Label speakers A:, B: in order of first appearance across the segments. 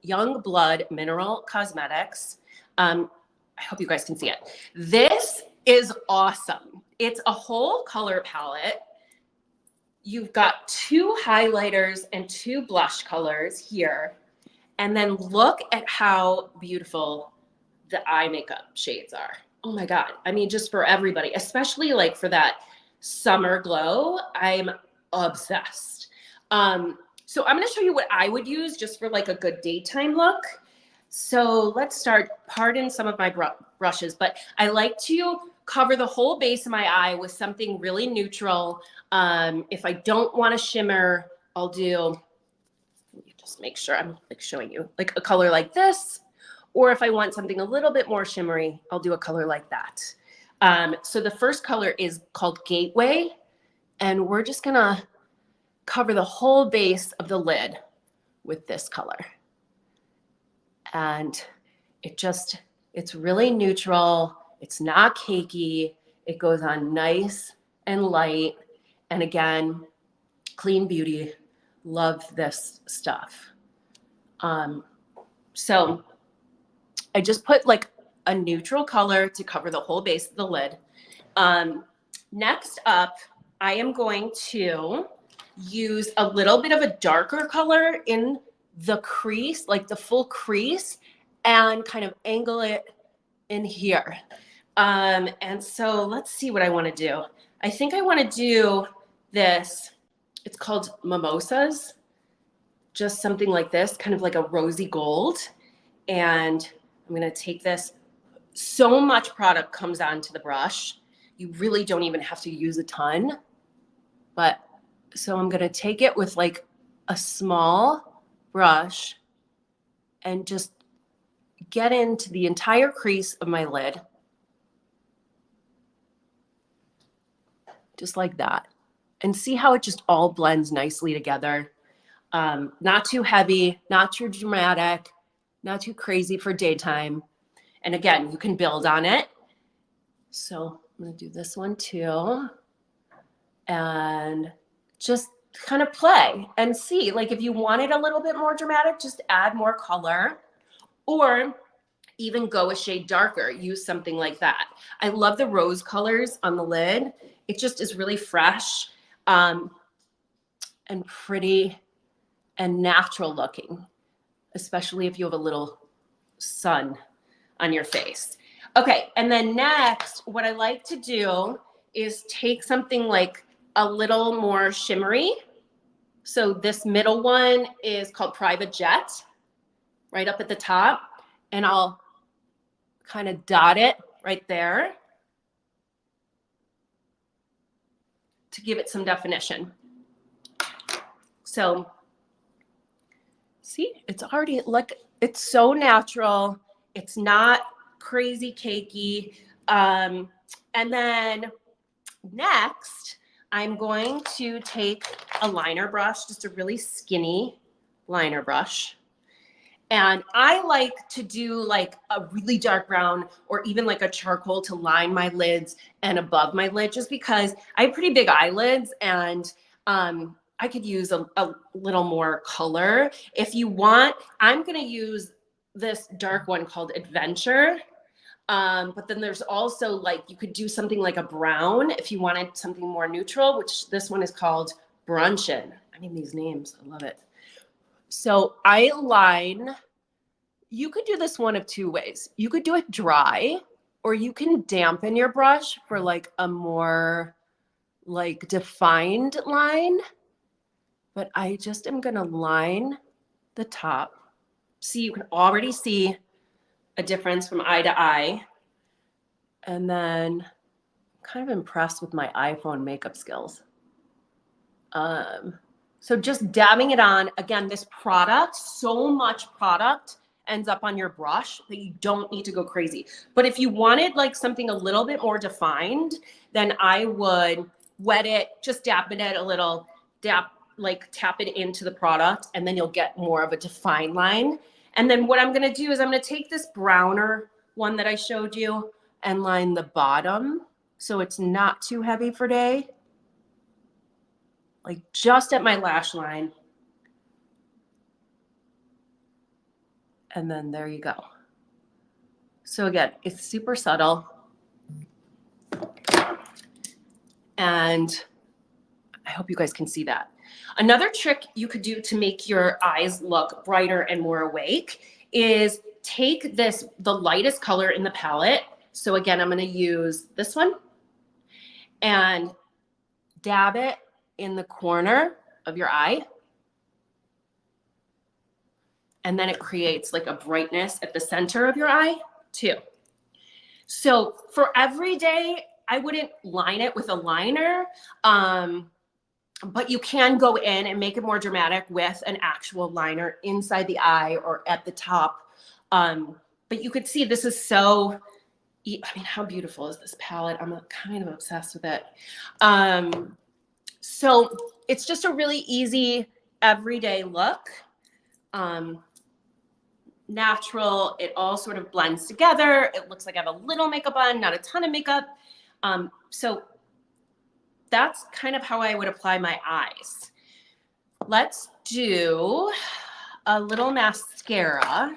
A: Youngblood Mineral Cosmetics. I hope you guys can see it. This is awesome. It's a whole color palette. You've got 2 highlighters and 2 blush colors here. And then look at how beautiful the eye makeup shades are. Oh my God. I mean, just for everybody, especially like for that summer glow, I'm obsessed. So I'm going to show you what I would use just for like a good daytime look. So let's start. Pardon some of my brushes, but I like to cover the whole base of my eye with something really neutral. If I don't want to shimmer, I'll do, just make sure I'm like showing you like a color like this. Or if I want something a little bit more shimmery, I'll do a color like that. So the first color is called Gateway. And we're just going to cover the whole base of the lid with this color. And it's really neutral. It's not cakey. It goes on nice and light. And again, clean beauty. Love this stuff. So I just put like a neutral color to cover the whole base of the lid. Next up, I am going to use a little bit of a darker color in the crease, like the full crease, and kind of angle it in here. And so let's see what I want to do. I think I want to do this. It's called Mimosas. Just something like this, kind of like a rosy gold. And I'm going to take this. So much product comes onto the brush. You really don't even have to use a ton. But so I'm going to take it with like a small brush and just get into the entire crease of my lid. Just like that. And see how it just all blends nicely together. Not too heavy, not too dramatic, not too crazy for daytime. And again, you can build on it. So I'm going to do this one too. And just kind of play and see, like if you want it a little bit more dramatic, just add more color, or even go a shade darker, use something like that. I love the rose colors on the lid. It just is really fresh and pretty and natural looking, especially if you have a little sun on your face. Okay, and then next, what I like to do is take something like a little more shimmery. So this middle one is called Private Jet, right up at the top. And I'll kind of dot it right there to give it some definition. So see, it's already like, it's so natural. It's not crazy cakey. And then next, I'm going to take a liner brush, just a really skinny liner brush. And I like to do like a really dark brown or even like a charcoal to line my lids and above my lid, just because I have pretty big eyelids and I could use a little more color. If you want, I'm going to use this dark one called Adventure. But then there's also like, you could do something like a brown if you wanted something more neutral, which this one is called Brunchin. I mean, these names, I love it. So I line, you could do this one of 2 ways. You could do it dry, or you can dampen your brush for like a more like defined line. But I just am going to line the top. See, you can already see a difference from eye to eye. And then I'm kind of impressed with my iPhone makeup skills. So just dabbing it on. Again, this product, so much product ends up on your brush that you don't need to go crazy. But if you wanted like something a little bit more defined, then I would wet it, just dab it a little, tap it into the product, and then you'll get more of a defined line. And then what I'm going to do is I'm going to take this browner one that I showed you and line the bottom so it's not too heavy for day. Like just at my lash line. And then there you go. So again, it's super subtle. And I hope you guys can see that. Another trick you could do to make your eyes look brighter and more awake is take this, the lightest color in the palette. So again, I'm going to use this one and dab it in the corner of your eye. And then it creates like a brightness at the center of your eye too. So for every day, I wouldn't line it with a liner, but you can go in and make it more dramatic with an actual liner inside the eye or at the top. But you could see this is so, I mean, how beautiful is this palette? I'm kind of obsessed with it. So it's just a really easy everyday look. Natural, it all sort of blends together. It looks like I have a little makeup on, not a ton of makeup. So that's kind of how I would apply my eyes. Let's do a little mascara.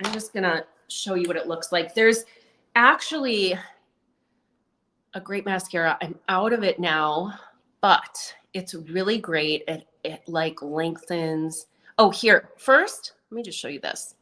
A: I'm just gonna show you what it looks like. There's actually a great mascara. I'm out of it now, but it's really great. It like lengthens. Oh, here, first, let me just show you this.